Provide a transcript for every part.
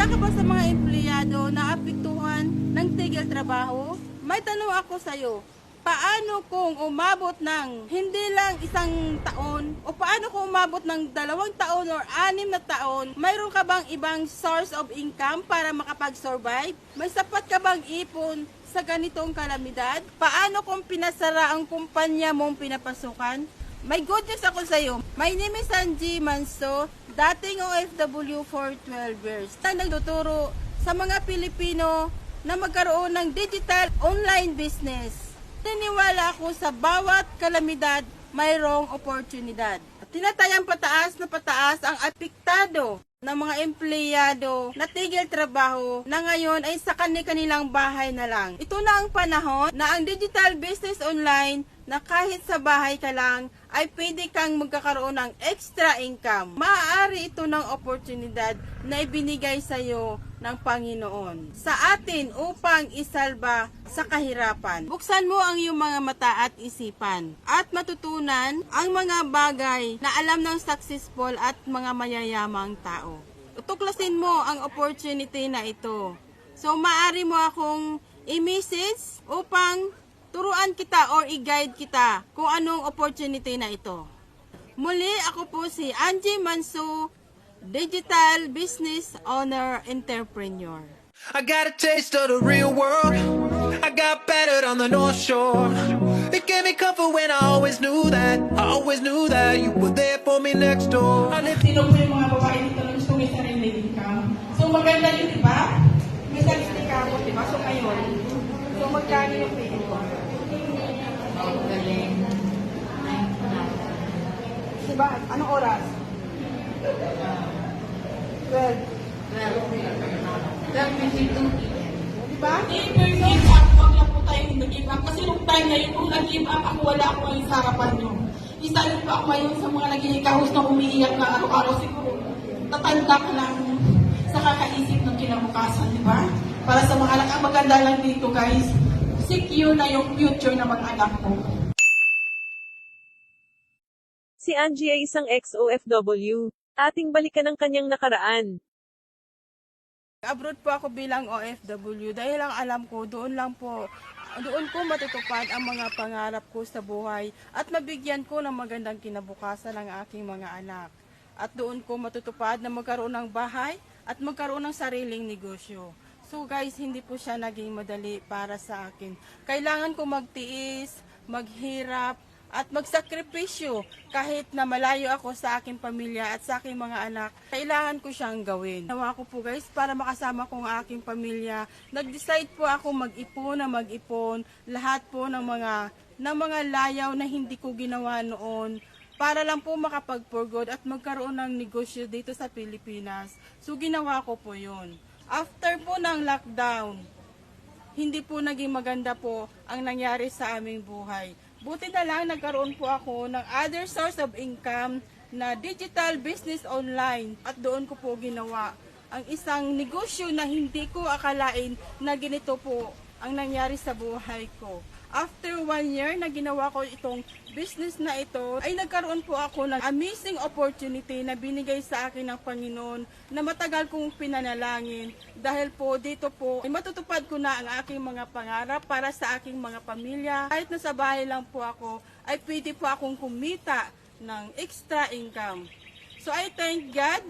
Isa ka ba sa mga empleyado na apektuhan ng tigil trabaho? May tanong ako sa iyo. Paano kung umabot ng hindi lang isang taon o paano kung umabot ng 2 taon or 6 na taon, mayroon ka bang ibang source of income para makapag-survive? May sapat ka bang ipon sa ganitong kalamidad? Paano kung pinasara ang kumpanya mong pinapasukan? May good news ako sa iyo. My name is Angie Manso, dating OFW for 12 years. Nagtuturo sa mga Pilipino na magkaroon ng digital online business. Niniwala ako sa bawat kalamidad, mayroong oportunidad. Tinatayang pataas na pataas ang apektado ng mga empleyado na tigil trabaho na ngayon ay sa kanilang bahay na lang. Ito na ang panahon na ang digital business online na kahit sa bahay ka lang ay pwede kang magkakaroon ng extra income. Maaari ito ng oportunidad na ibinigay sa iyo ng Panginoon sa atin upang isalba sa kahirapan. Buksan mo ang iyong mga mata at isipan at matutunan ang mga bagay na alam ng successful at mga mayayamang tao. Tuklasin mo ang opportunity na ito. So maaari mo akong i-message upang turuan kita or i-guide kita kung anong opportunity na ito. Muli, ako po si Angie Manso, Digital Business Owner Entrepreneur. I got a taste of the real world. I got battered on the North Shore. It gave me comfort when I always knew that. I always knew that you were there for me next door. Sino po yung mga babae dito na gusto may sarili income? So maganda yun, di ba? May sarili ka ako, di ba? So ngayon, so magkano yung pay ko? Galing. Diba? Anong oras? 12. 12:52. Diba? Never give up. Huwag lang po tayo nag-give up. Kasi nung time na yun, kung nag-give up ako, wala ako ngayon sa harapan nyo. Isa rin pa ako ngayon sa mga naging kahos na umiiyak na araw-araw. Siguro, tatanda ka lang sa kakaisip ng kinabukasan, di ba? Para sa mga anak, ang maganda lang dito, guys, secure na yung future ng mga anak ko. Si Angie ay isang ex-OFW. Ating balikan ang kanyang nakaraan. Abroad po ako bilang OFW dahil ang alam ko doon ko matutupad ang mga pangarap ko sa buhay at mabigyan ko ng magandang kinabukasan ang aking mga anak. At doon ko matutupad na magkaroon ng bahay at magkaroon ng sariling negosyo. So guys, hindi po siya naging madali para sa akin. Kailangan ko magtiis, maghirap, at magsakripisyo kahit na malayo ako sa aking pamilya at sa aking mga anak. Kailangan ko siyang gawin. Nawa ko po guys, para makasama ko ang aking pamilya, nag-decide po ako mag-ipon, lahat po ng mga layaw na hindi ko ginawa noon para lang po makapag-forgood at magkaroon ng negosyo dito sa Pilipinas. So ginawa ko po yun. After po ng lockdown, hindi po naging maganda po ang nangyari sa aming buhay. Buti na lang nagkaroon po ako ng other source of income na digital business online at doon ko po ginawa ang isang negosyo na hindi ko akalain na ganito po ang nangyari sa buhay ko. After 1 year na ginawa ko itong business na ito, ay nagkaroon po ako ng amazing opportunity na binigay sa akin ng Panginoon na matagal kong pinanalangin. Dahil po dito po, ay matutupad ko na ang aking mga pangarap para sa aking mga pamilya. Kahit nasa bahay lang po ako, ay pwede po akong kumita ng extra income. So I thank God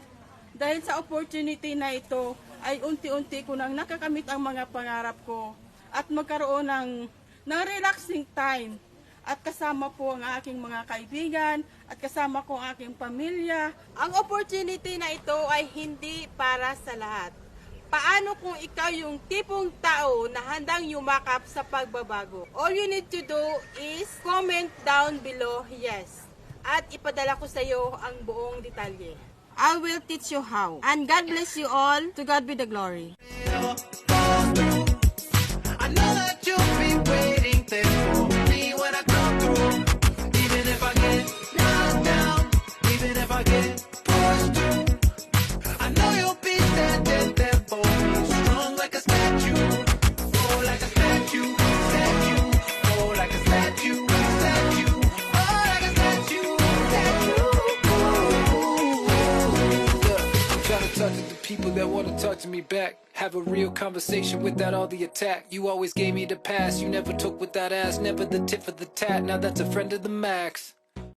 dahil sa opportunity na ito, ay unti-unti ko nang nakakamit ang mga pangarap ko at magkaroon ng relaxing time at kasama po ang aking mga kaibigan at kasama ko ang aking pamilya. Ang opportunity na ito ay hindi para sa lahat. Paano kung ikaw yung tipong tao na handang yumakap sa pagbabago? All you need to do is comment down below yes at ipadala ko sa iyo ang buong detalye. I will teach you how. And God bless you all. To God be the glory. I know that you'll be waiting there for me when I come through. Even if I get knocked down, even if I get pushed through, I know you'll be standing there for me, strong like a statue, oh like a statue, statue, oh like a statue, statue, oh like a statue, statue. Ooh, look, I'm trying to Talk to the people that wanna talk to me back. Have a real conversation without all the attack. You always gave me the pass, you never took with that ass. Never the tit for the tat, now that's a friend of the max.